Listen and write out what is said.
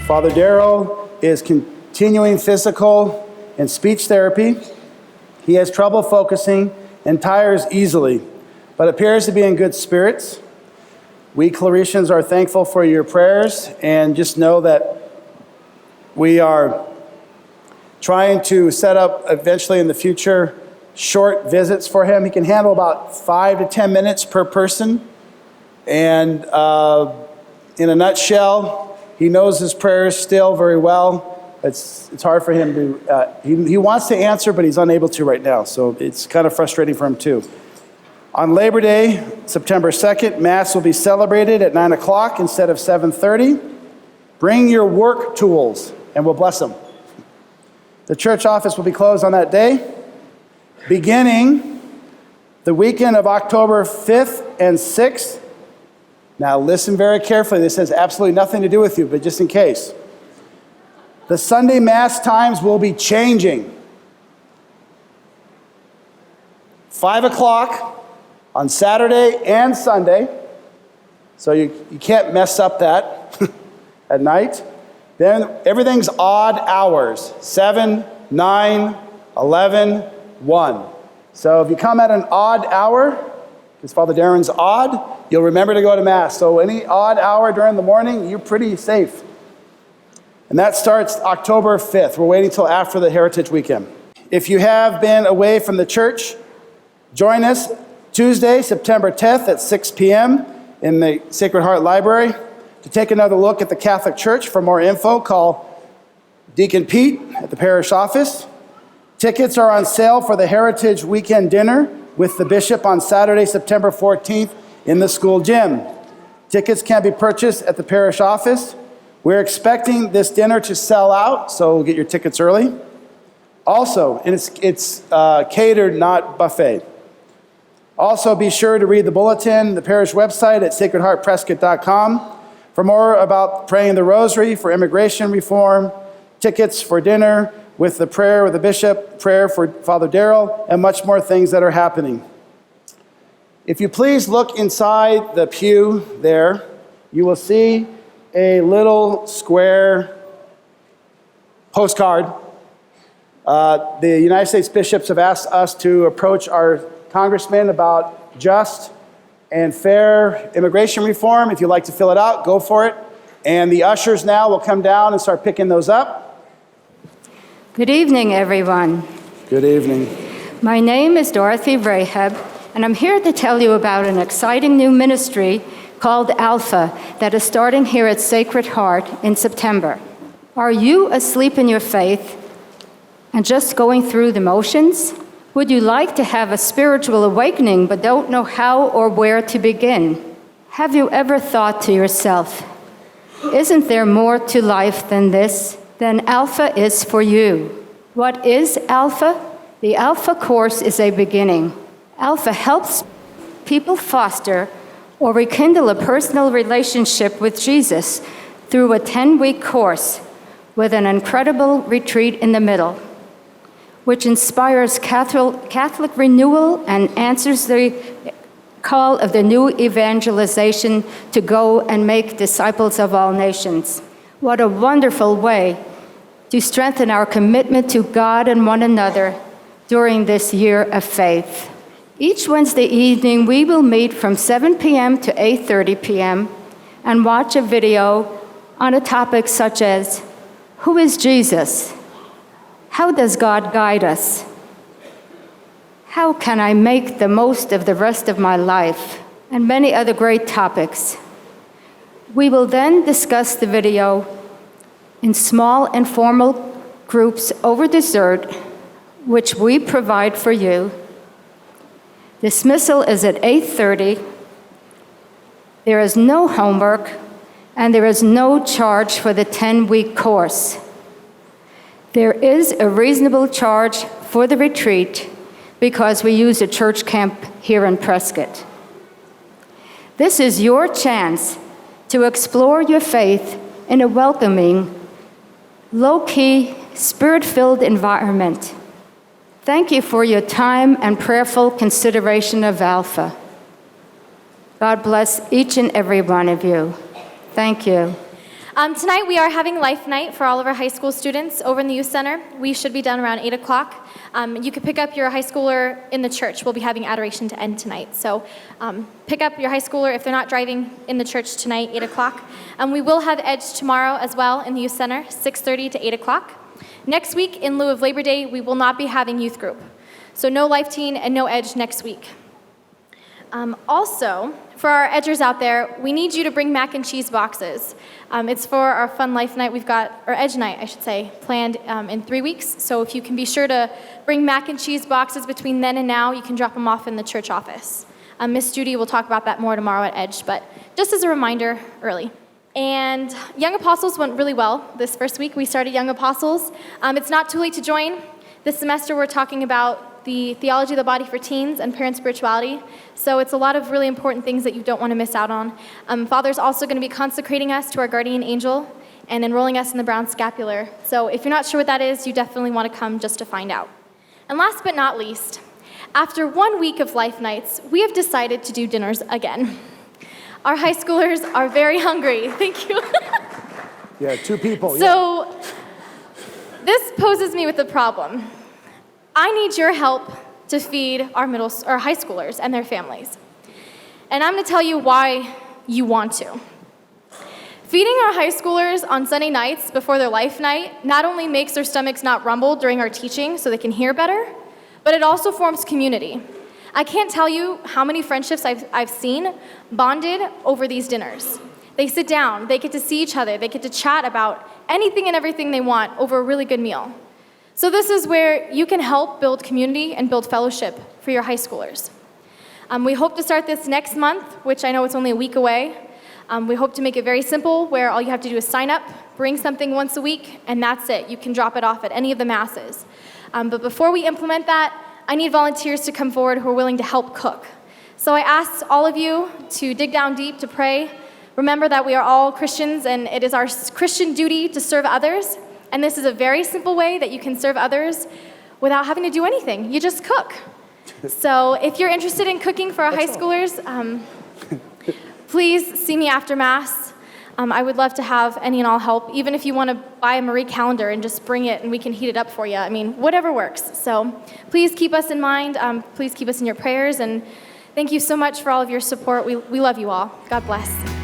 Father Darrell is continuing physical and speech therapy. He has trouble focusing and tires easily, but appears to be in good spirits. We Claretians are thankful for your prayers, and just know that we are trying to set up eventually in the future short visits for him. He can handle about 5 to 10 minutes per person. And in a nutshell, he knows his prayers still very well. It's hard for him to, he wants to answer, but he's unable to right now. So it's kind of frustrating for him too. On Labor Day, September 2nd, Mass will be celebrated at 9 o'clock instead of 7:30. Bring your work tools and we'll bless them. The church office will be closed on that day. Beginning the weekend of October 5th and 6th. Now listen very carefully. This has absolutely nothing to do with you, but just in case. The Sunday Mass times will be changing. 5 o'clock on Saturday and Sunday. So you can't mess up that at night. Then everything's odd hours. 7, 9, 11, 1. So if you come at an odd hour, because Father Darren's odd, you'll remember to go to Mass. So any odd hour during the morning, you're pretty safe. And that starts October 5th. We're waiting until after the Heritage Weekend. If you have been away from the church, join us Tuesday, September 10th at 6 p.m. in the Sacred Heart Library to take another look at the Catholic Church. For more info, call Deacon Pete at the parish office. Tickets are on sale for the Heritage Weekend Dinner with the Bishop on Saturday, September 14th in the school gym. Tickets can be purchased at the parish office. We're expecting this dinner to sell out, so get your tickets early. Also, and it's catered, not buffet. Also, be sure to read the bulletin, the parish website at sacredheartprescott.com for more about praying the rosary for immigration reform, tickets for dinner with the prayer with the bishop, prayer for Father Darrell, and much more things that are happening. If you please look inside the pew there, you will see a little square postcard. The United States bishops have asked us to approach our congressman about just and fair immigration reform. If you'd like to fill it out, go for it. And the ushers now will come down and start picking those up. Good evening, everyone. Good evening. My name is Dorothy Rahab, and I'm here to tell you about an exciting new ministry called Alpha that is starting here at Sacred Heart in September. Are you asleep in your faith and just going through the motions? Would you like to have a spiritual awakening but don't know how or where to begin? Have you ever thought to yourself, isn't there more to life than this? Then Alpha is for you. What is Alpha? The Alpha course is a beginning. Alpha helps people foster or rekindle a personal relationship with Jesus through a 10-week course with an incredible retreat in the middle, which inspires Catholic renewal and answers the call of the new evangelization to go and make disciples of all nations. What a wonderful way to strengthen our commitment to God and one another during this year of faith. Each Wednesday evening, we will meet from 7 p.m. to 8:30 p.m. and watch a video on a topic such as, who is Jesus? How does God guide us? How can I make the most of the rest of my life? And many other great topics. We will then discuss the video in small informal groups over dessert, which we provide for you. Dismissal is at 8:30. There is no homework, and there is no charge for the 10-week course. There is a reasonable charge for the retreat because we use a church camp here in Prescott. This is your chance to explore your faith in a welcoming, low-key, spirit-filled environment. Thank you for your time and prayerful consideration of Alpha. God bless each and every one of you. Thank you. Tonight we are having Life Night for all of our high school students over in the youth center. We should be done around 8 o'clock. You can pick up your high schooler in the church. We'll be having adoration to end tonight. So pick up your high schooler if they're not driving in the church tonight, 8 o'clock. We will have Edge tomorrow as well in the youth center, 6:30 to 8 o'clock. Next week, in lieu of Labor Day, we will not be having youth group. So no Life Teen and no Edge next week. Also, for our Edgers out there, we need you to bring mac and cheese boxes. It's for our fun Life Night or Edge Night, I should say, planned in 3 weeks. So if you can be sure to bring mac and cheese boxes between then and now, you can drop them off in the church office. Miss Judy will talk about that more tomorrow at Edge, but just as a reminder, early. And Young Apostles went really well this first week. We started Young Apostles. It's not too late to join. This semester we're talking about the theology of the body for teens and parent spirituality. So it's a lot of really important things that you don't want to miss out on. Father's also going to be consecrating us to our guardian angel and enrolling us in the brown scapular. So if you're not sure what that is, you definitely want to come just to find out. And last but not least, after 1 week of Life Nights, we have decided to do dinners again. Our high schoolers are very hungry. Thank you. Yeah, 2 people. So this poses me with a problem. I need your help to feed our high schoolers and their families. And I'm going to tell you why you want to. Feeding our high schoolers on Sunday nights before their Life Night not only makes their stomachs not rumble during our teaching so they can hear better, but it also forms community. I can't tell you how many friendships I've seen bonded over these dinners. They sit down, they get to see each other, they get to chat about anything and everything they want over a really good meal. So this is where you can help build community and build fellowship for your high schoolers. We hope to start this next month, which I know it's only a week away. We hope to make it very simple, where all you have to do is sign up, bring something once a week, and that's it. You can drop it off at any of the masses. But before we implement that, I need volunteers to come forward who are willing to help cook. So I ask all of you to dig down deep, to pray. Remember that we are all Christians, and it is our Christian duty to serve others. And this is a very simple way that you can serve others without having to do anything. You just cook. So if you're interested in cooking for our high schoolers, please see me after Mass. I would love to have any and all help, even if you want to buy a Marie calendar and just bring it and we can heat it up for you. I mean, whatever works. So please keep us in mind. Please keep us in your prayers. And thank you so much for all of your support. We love you all. God bless.